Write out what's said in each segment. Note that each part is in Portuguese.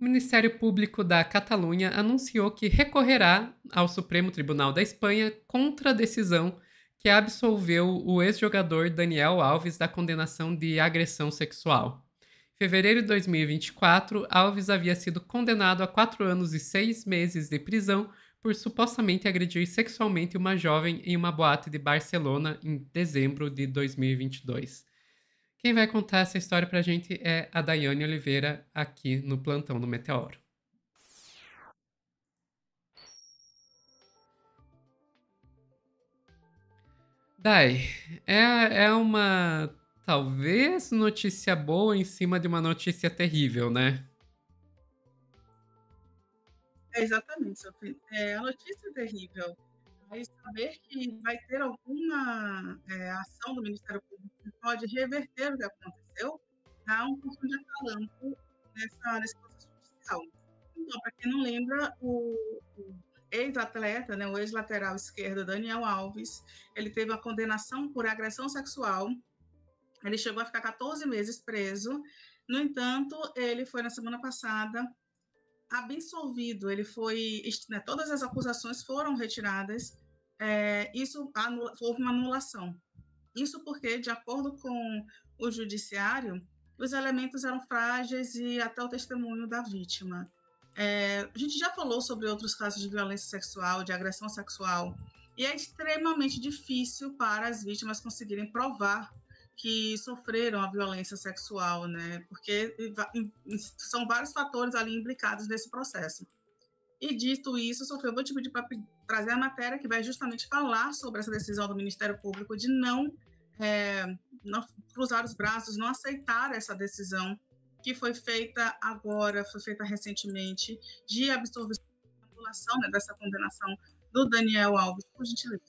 O Ministério Público da Catalunha anunciou que recorrerá ao Supremo Tribunal da Espanha contra a decisão que absolveu o ex-jogador Daniel Alves da condenação de agressão sexual. Em fevereiro de 2024, Alves havia sido condenado a 4 anos e 6 meses de prisão por supostamente agredir sexualmente uma jovem em uma boate de Barcelona em dezembro de 2022. Quem vai contar essa história pra gente é a Daiane Oliveira, aqui no Plantão do Meteoro. Dai, é uma talvez notícia boa em cima de uma notícia terrível, né? É exatamente, Sofia. A notícia é terrível, mas saber que vai ter alguma ação do Ministério Público que pode reverter o que aconteceu, dá um pouco de acalanto nesse processo judicial. Então, para quem não lembra, o ex-atleta, né, o ex-lateral esquerdo Daniel Alves, ele teve uma condenação por agressão sexual. Ele chegou a ficar 14 meses preso. No entanto, ele foi na semana passada absolvido. Ele foi, né, todas as acusações foram retiradas. Houve uma anulação. Isso porque, de acordo com o judiciário, os elementos eram frágeis e até o testemunho da vítima. A gente já falou sobre outros casos de violência sexual, de agressão sexual, e é extremamente difícil para as vítimas conseguirem provar que sofreram a violência sexual, né? Porque são vários fatores ali implicados nesse processo. E dito isso, Sofia, eu vou te pedir para trazer a matéria que vai justamente falar sobre essa decisão do Ministério Público de não cruzar os braços, não aceitar essa decisão que foi feita agora, foi feita recentemente, de absolvição da anulação, né, dessa condenação do Daniel Alves, por gentileza.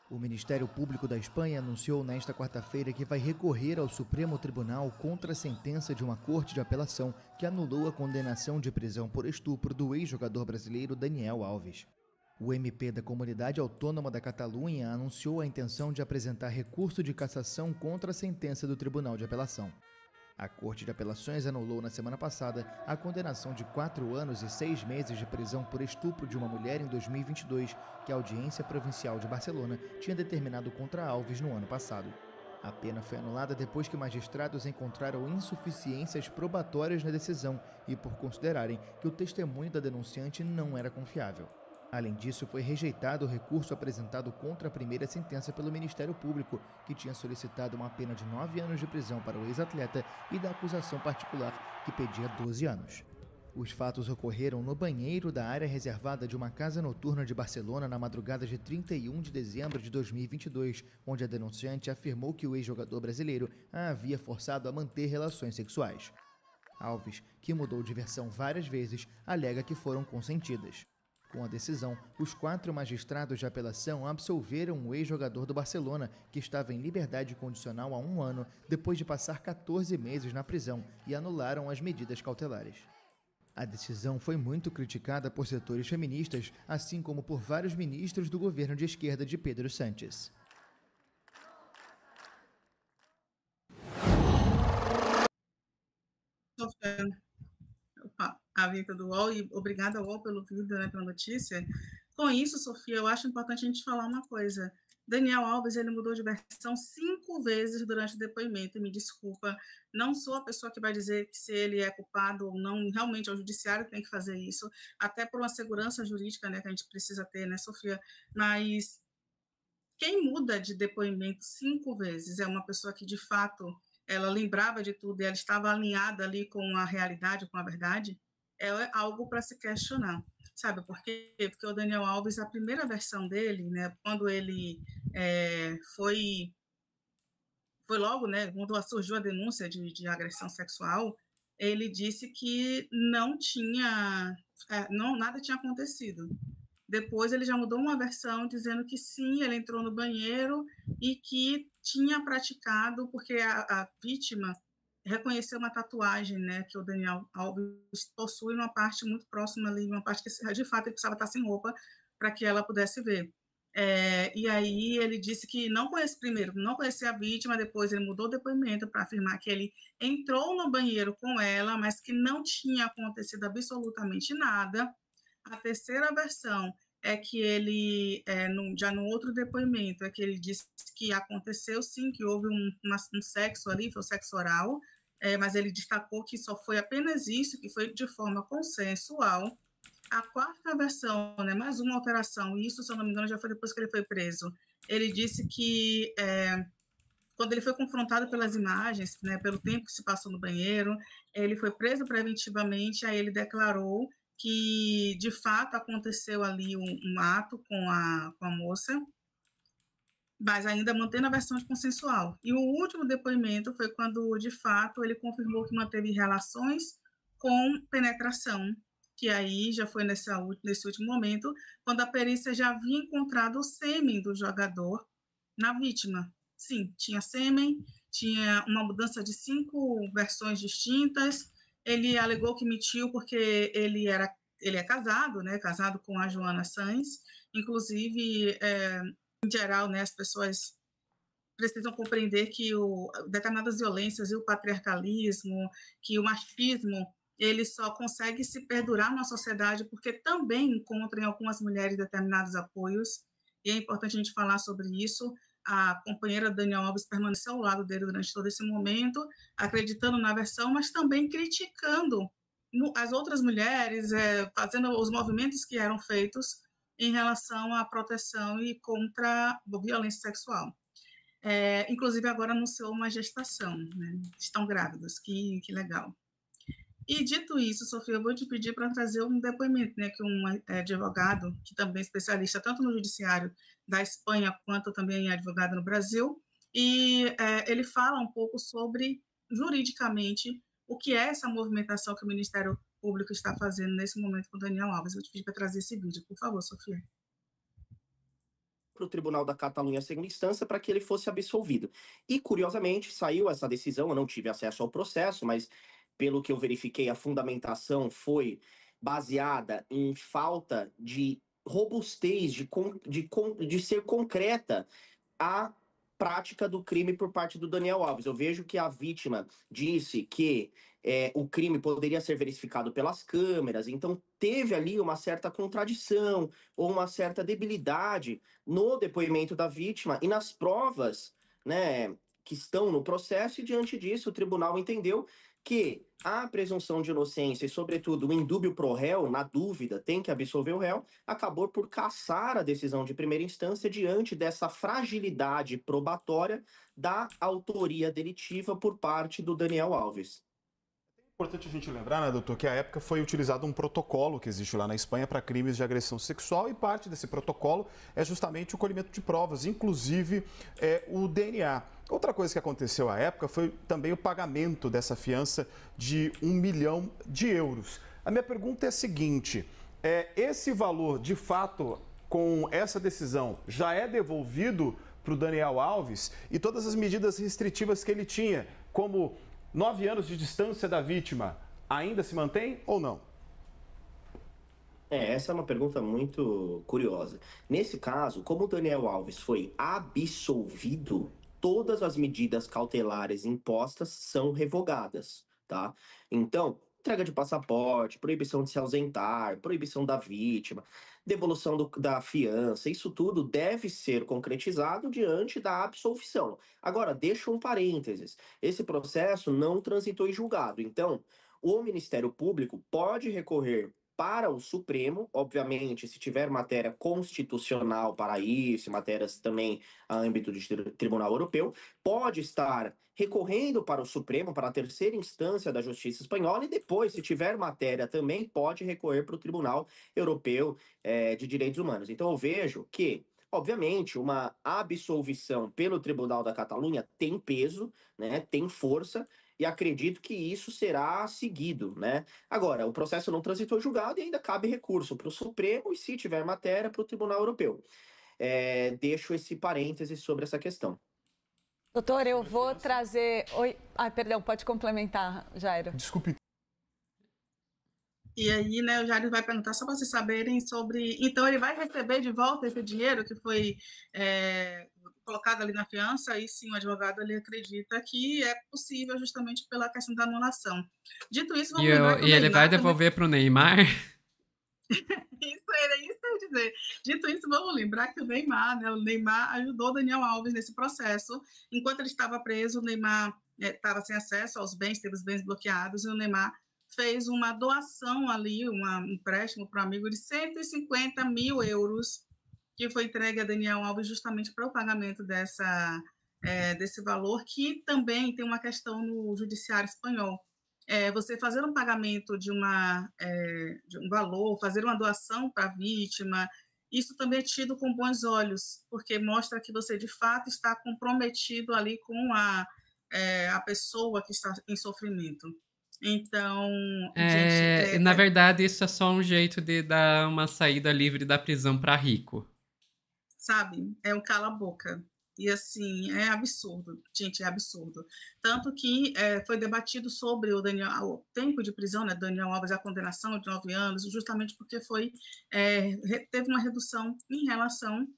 O Ministério Público da Espanha anunciou nesta quarta-feira que vai recorrer ao Supremo Tribunal contra a sentença de uma corte de apelação que anulou a condenação de prisão por estupro do ex-jogador brasileiro Daniel Alves. O MP da Comunidade Autônoma da Catalunha anunciou a intenção de apresentar recurso de cassação contra a sentença do Tribunal de Apelação. A Corte de Apelações anulou na semana passada a condenação de 4 anos e 6 meses de prisão por estupro de uma mulher em 2022, que a Audiência Provincial de Barcelona tinha determinado contra Alves no ano passado. A pena foi anulada depois que magistrados encontraram insuficiências probatórias na decisão e por considerarem que o testemunho da denunciante não era confiável. Além disso, foi rejeitado o recurso apresentado contra a primeira sentença pelo Ministério Público, que tinha solicitado uma pena de 9 anos de prisão para o ex-atleta e da acusação particular, que pedia 12 anos. Os fatos ocorreram no banheiro da área reservada de uma casa noturna de Barcelona na madrugada de 31 de dezembro de 2022, onde a denunciante afirmou que o ex-jogador brasileiro a havia forçado a manter relações sexuais. Alves, que mudou de versão várias vezes, alega que foram consentidas. Com a decisão, os 4 magistrados de apelação absolveram o ex-jogador do Barcelona, que estava em liberdade condicional há 1 ano, depois de passar 14 meses na prisão, e anularam as medidas cautelares. A decisão foi muito criticada por setores feministas, assim como por vários ministros do governo de esquerda de Pedro Sánchez. A vinda do UOL, e obrigada ao UOL pelo vídeo, né, pela notícia. Com isso, Sofia, eu acho importante a gente falar uma coisa. Daniel Alves, ele mudou de versão 5 vezes durante o depoimento, e me desculpa, não sou a pessoa que vai dizer que se ele é culpado ou não, realmente é o judiciário que tem que fazer isso, até por uma segurança jurídica, né, que a gente precisa ter, né, Sofia, mas quem muda de depoimento 5 vezes é uma pessoa que, de fato, ela lembrava de tudo e ela estava alinhada ali com a realidade, com a verdade, é algo para se questionar. Sabe por quê? Porque o Daniel Alves, a primeira versão dele, né, quando ele foi logo, né, quando surgiu a denúncia de agressão sexual, ele disse que não tinha, nada tinha acontecido. Depois ele já mudou uma versão dizendo que sim, ele entrou no banheiro e que tinha praticado, porque a vítima reconheceu uma tatuagem, né, que o Daniel Alves possui numa parte muito próxima ali, uma parte que de fato ele precisava estar sem roupa para que ela pudesse ver. E aí ele disse que não conhecia a vítima, depois ele mudou o depoimento para afirmar que ele entrou no banheiro com ela, mas que não tinha acontecido absolutamente nada. A terceira versão é que ele, já no outro depoimento, é que ele disse que aconteceu sim, que houve um sexo ali, foi o sexo oral, mas ele destacou que só foi apenas isso, que foi de forma consensual. A quarta versão, né, mais uma alteração, e isso, se eu não me engano, já foi depois que ele foi preso. Ele disse que quando ele foi confrontado pelas imagens, né, pelo tempo que se passou no banheiro, ele foi preso preventivamente, aí ele declarou que, de fato, aconteceu ali um ato com a moça, mas ainda mantendo a versão de consensual. E o último depoimento foi quando, de fato, ele confirmou que manteve relações com penetração, que aí já foi nesse último momento, quando a perícia já havia encontrado o sêmen do jogador na vítima. Sim, tinha sêmen, tinha uma mudança de 5 versões distintas. Ele alegou que mentiu porque ele é casado, né? Casado com a Joana Sainz. Inclusive, em geral, né, as pessoas precisam compreender que determinadas violências e o patriarcalismo, que o machismo, ele só consegue se perdurar na sociedade porque também encontra em algumas mulheres determinados apoios, e é importante a gente falar sobre isso. A companheira Daniel Alves permaneceu ao lado dele durante todo esse momento, acreditando na versão, mas também criticando as outras mulheres, fazendo os movimentos que eram feitos em relação à proteção e contra a violência sexual. Inclusive, agora anunciou uma gestação, né? Estão grávidas, que legal. E, dito isso, Sofia, eu vou te pedir para trazer um depoimento, né, que um advogado, que também é especialista tanto no judiciário da Espanha, quanto também é advogado no Brasil, e ele fala um pouco sobre, juridicamente, o que é essa movimentação que o Ministério Público está fazendo nesse momento com o Daniel Alves. Eu vou te pedir para trazer esse vídeo, por favor, Sofia. Para o Tribunal da Catalunha segunda instância para que ele fosse absolvido. E, curiosamente, saiu essa decisão, eu não tive acesso ao processo, mas pelo que eu verifiquei, a fundamentação foi baseada em falta de robustez, de ser concreta a prática do crime por parte do Daniel Alves. Eu vejo que a vítima disse que o crime poderia ser verificado pelas câmeras, então teve ali uma certa contradição ou uma certa debilidade no depoimento da vítima e nas provas, né, que estão no processo, e diante disso o tribunal entendeu que a presunção de inocência e, sobretudo, o indúbio pro réu, na dúvida, tem que absolver o réu, acabou por cassar a decisão de primeira instância diante dessa fragilidade probatória da autoria delitiva por parte do Daniel Alves. É importante a gente lembrar, né, doutor, que à época foi utilizado um protocolo que existe lá na Espanha para crimes de agressão sexual, e parte desse protocolo é justamente o colhimento de provas, inclusive o DNA. Outra coisa que aconteceu à época foi também o pagamento dessa fiança de 1 milhão de euros. A minha pergunta é a seguinte: esse valor, de fato, com essa decisão, já é devolvido para o Daniel Alves, e todas as medidas restritivas que ele tinha, como 9 anos de distância da vítima, ainda se mantém ou não? Essa é uma pergunta muito curiosa. Nesse caso, como o Daniel Alves foi absolvido, todas as medidas cautelares impostas são revogadas, tá? Então, entrega de passaporte, proibição de se ausentar, proibição da vítima, devolução da fiança, isso tudo deve ser concretizado diante da absolvição. Agora, deixa um parênteses: esse processo não transitou em julgado, então o Ministério Público pode recorrer para o Supremo, obviamente, se tiver matéria constitucional para isso, matérias também a âmbito de Tribunal Europeu, pode estar recorrendo para o Supremo, para a terceira instância da Justiça Espanhola, e depois, se tiver matéria também, pode recorrer para o Tribunal Europeu de Direitos Humanos. Então, eu vejo que, obviamente, uma absolvição pelo Tribunal da Catalunha tem peso, né, tem força, e acredito que isso será seguido, né? Agora, o processo não transitou em julgado e ainda cabe recurso para o Supremo e, se tiver matéria, para o Tribunal Europeu. Deixo esse parêntese sobre essa questão. Doutor, eu vou trazer... Oi. Perdão, pode complementar, Jairo. Desculpe. E aí, né, o Jair vai perguntar só para vocês saberem sobre... Então, ele vai receber de volta esse dinheiro que foi colocado ali na fiança, e sim, o advogado ele acredita que é possível justamente pela questão da anulação. Dito isso, vamos lembrar que o ele vai Neymar... devolver para o Neymar? Isso que eu ia dizer. Dito isso, vamos lembrar que o Neymar ajudou Daniel Alves nesse processo. Enquanto ele estava preso, o Neymar estava sem acesso aos bens, teve os bens bloqueados, e o Neymar fez uma doação ali, um empréstimo para um amigo de 150 mil euros, que foi entregue a Daniel Alves justamente para o pagamento desse valor, que também tem uma questão no judiciário espanhol. Você fazer um pagamento de um valor, fazer uma doação para a vítima, isso também é tido com bons olhos, porque mostra que você, de fato, está comprometido ali com a pessoa que está em sofrimento. Então, gente... Na verdade, isso é só um jeito de dar uma saída livre da prisão para rico. Sabe? É um cala-boca. E, assim, é absurdo. Gente, é absurdo. Tanto que foi debatido sobre o tempo de prisão, né, Daniel Alves, a condenação de 9 anos, justamente porque teve uma redução em relação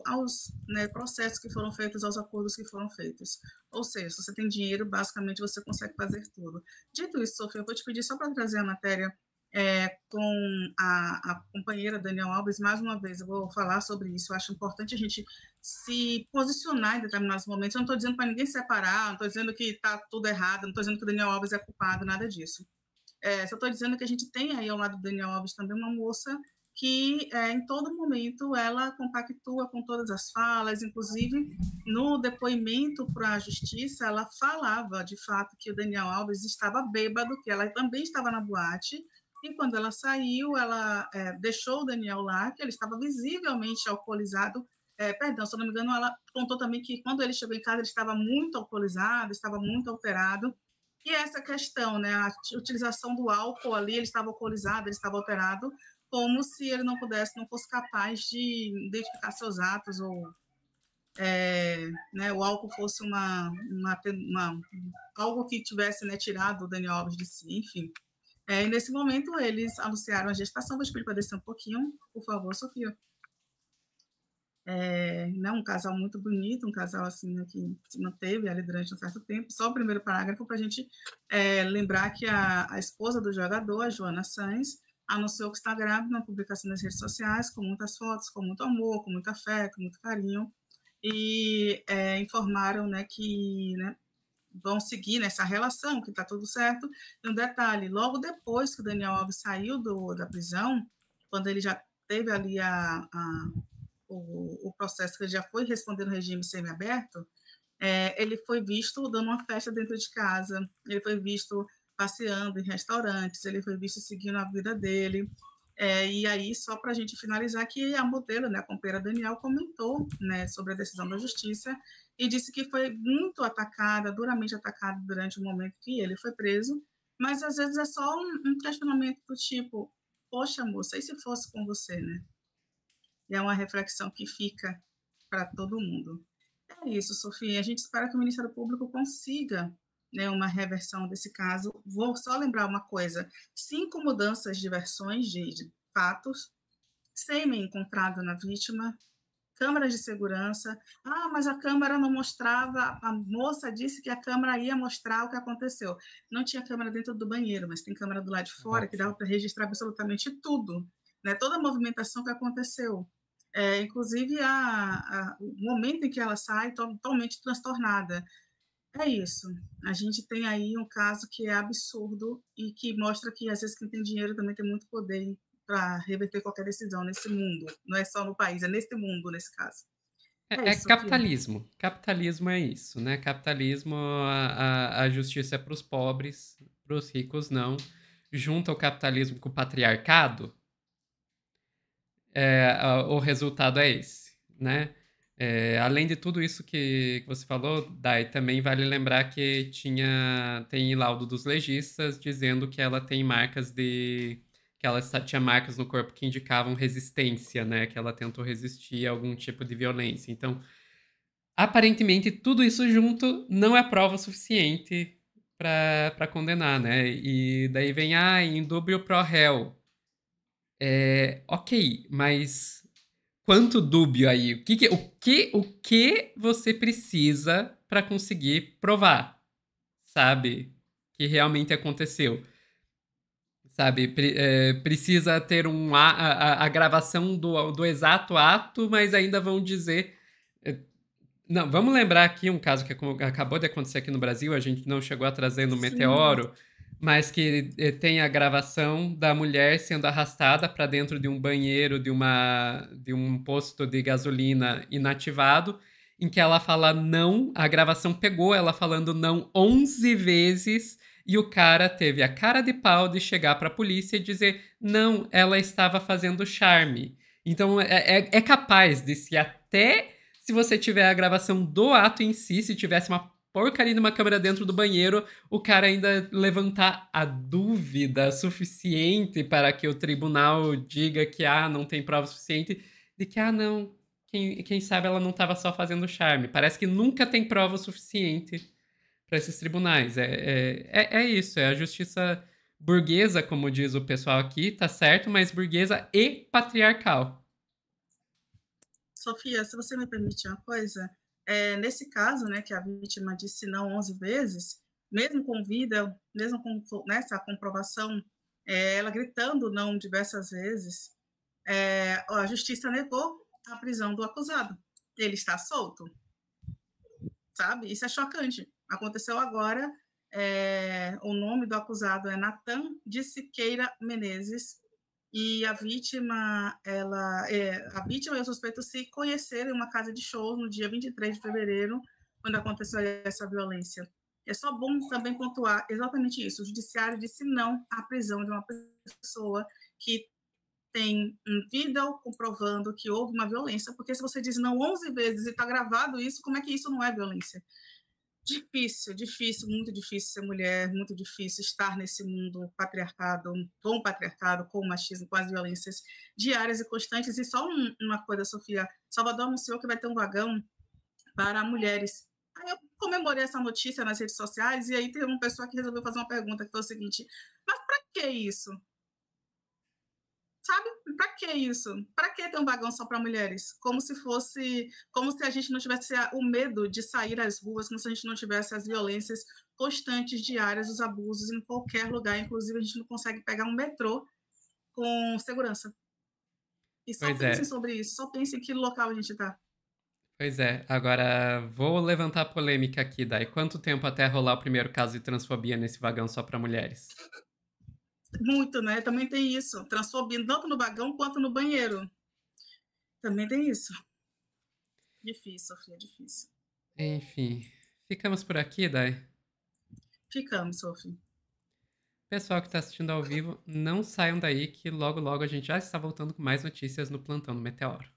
aos processos que foram feitos, aos acordos que foram feitos. Ou seja, se você tem dinheiro, basicamente você consegue fazer tudo. Dito isso, Sofia, eu vou te pedir só para trazer a matéria com a companheira Daniel Alves. Mais uma vez, eu vou falar sobre isso. Eu acho importante a gente se posicionar em determinados momentos. Eu não estou dizendo para ninguém separar, não estou dizendo que está tudo errado, não estou dizendo que o Daniel Alves é culpado, nada disso. Só estou dizendo que a gente tem aí ao lado do Daniel Alves também uma moça que em todo momento ela compactua com todas as falas, inclusive no depoimento para a justiça, ela falava de fato que o Daniel Alves estava bêbado, que ela também estava na boate, e quando ela saiu, ela deixou o Daniel lá, que ele estava visivelmente alcoolizado. Perdão, se eu não me engano, ela contou também que quando ele chegou em casa, ele estava muito alcoolizado, estava muito alterado. E essa questão, né, a utilização do álcool ali, ele estava alcoolizado, ele estava alterado, como se ele não fosse capaz de identificar seus atos, ou o álcool fosse algo que tivesse, né, tirado o Daniel Alves de si, enfim. E nesse momento, eles anunciaram a gestação. Vou pedir para descer um pouquinho, por favor, Sofia. Um casal muito bonito, um casal assim, né, que se manteve ali durante um certo tempo. Só o primeiro parágrafo para a gente lembrar que a esposa do jogador, a Joana Sanz, anunciou que está grávida na publicação nas redes sociais, com muitas fotos, com muito amor, com muito afeto, muito carinho, e informaram, né, que vão seguir nessa relação, que está tudo certo. E um detalhe, logo depois que o Daniel Alves saiu da prisão, quando ele já teve ali o processo, que ele já foi responder no regime semiaberto, ele foi visto dando uma festa dentro de casa, ele foi visto passeando em restaurantes, ele foi visto seguindo a vida dele. E aí, só para a gente finalizar, que a modelo, né, a companheira Daniel, comentou, né, sobre a decisão da justiça e disse que foi muito atacada, duramente atacada durante o momento que ele foi preso, mas às vezes é só um questionamento do tipo, poxa, moça, e se fosse com você, né? E é uma reflexão que fica para todo mundo. É isso, Sofia. A gente espera que o Ministério Público consiga, né, uma reversão desse caso. Vou só lembrar uma coisa: 5 mudanças de versões de fatos, sêmen encontrado na vítima, câmeras de segurança. Mas a câmera não mostrava, a moça disse que a câmera ia mostrar o que aconteceu. Não tinha câmera dentro do banheiro, mas tem câmera do lado de fora, que dava para registrar absolutamente tudo, né, toda a movimentação que aconteceu. Inclusive o momento em que ela sai totalmente transtornada. É isso. A gente tem aí um caso que é absurdo e que mostra que, às vezes, quem tem dinheiro também tem muito poder para reverter qualquer decisão nesse mundo. Não é só no país, é nesse mundo, nesse caso. Isso, capitalismo. Sofia. Capitalismo é isso, né? Capitalismo, a justiça é para os pobres, para os ricos não. Junta o capitalismo com o patriarcado, o resultado é esse, né? Além de tudo isso que você falou, Dai, também vale lembrar que tem laudo dos legistas dizendo que ela tem que ela tinha marcas no corpo que indicavam resistência, né? Que ela tentou resistir a algum tipo de violência. Então, aparentemente, tudo isso junto não é prova suficiente para condenar, né? E daí vem, in dubio pro réu. Ok, mas quanto dúbio aí? O que você precisa para conseguir provar, sabe? Que realmente aconteceu. Sabe, precisa ter a gravação do exato ato, mas ainda vão dizer. Não, vamos lembrar aqui um caso que acabou de acontecer aqui no Brasil, a gente não chegou a trazer no Sim. Meteoro, mas que tem a gravação da mulher sendo arrastada para dentro de um banheiro de um posto de gasolina inativado, em que ela fala não, a gravação pegou ela falando não 11 vezes, e o cara teve a cara de pau de chegar para a polícia e dizer não, ela estava fazendo charme. Então é capaz de se até se você tiver a gravação do ato em si, se tivesse uma porcaria de uma câmera dentro do banheiro, o cara ainda levantar a dúvida suficiente para que o tribunal diga que não tem prova suficiente, de que não, quem sabe ela não estava só fazendo charme. Parece que nunca tem prova suficiente para esses tribunais. É isso, é a justiça burguesa, como diz o pessoal aqui, tá certo, mas burguesa e patriarcal. Sofia, se você me permite uma coisa, nesse caso, né, que a vítima disse não 11 vezes, mesmo com vida, mesmo com essa comprovação, ela gritando não diversas vezes, a justiça negou a prisão do acusado. Ele está solto, sabe? Isso é chocante. Aconteceu agora, o nome do acusado é Natan de Siqueira Menezes, e a vítima e o suspeito se conheceram em uma casa de shows no dia 23 de fevereiro, quando aconteceu essa violência. É só bom também pontuar exatamente isso. O judiciário disse não à prisão de uma pessoa que tem um vídeo comprovando que houve uma violência, porque se você diz não 11 vezes e está gravado isso, como é que isso não é violência? Difícil, muito difícil ser mulher, muito difícil estar nesse mundo patriarcado, com o machismo, com as violências diárias e constantes. E só uma coisa, Sofia, Salvador anunciou que vai ter um vagão para mulheres. Aí eu comemorei essa notícia nas redes sociais e aí teve uma pessoa que resolveu fazer uma pergunta que foi o seguinte: mas para que isso? Sabe? Para que isso? Para que ter um vagão só para mulheres? Como se a gente não tivesse o medo de sair às ruas, como se a gente não tivesse as violências constantes, diárias, os abusos em qualquer lugar. Inclusive, a gente não consegue pegar um metrô com segurança. E só pensem sobre isso, só pensem em que local a gente está. Pois é, agora vou levantar a polêmica aqui, Dai. Quanto tempo até rolar o primeiro caso de transfobia nesse vagão só para mulheres? Muito, né? Também tem isso. Transfobia tanto no vagão quanto no banheiro. Também tem isso. Difícil, Sofia, difícil. Enfim, ficamos por aqui, Dai? Ficamos, Sofia. Pessoal que está assistindo ao vivo, não saiam daí que logo logo a gente já está voltando com mais notícias no Plantão do Meteoro.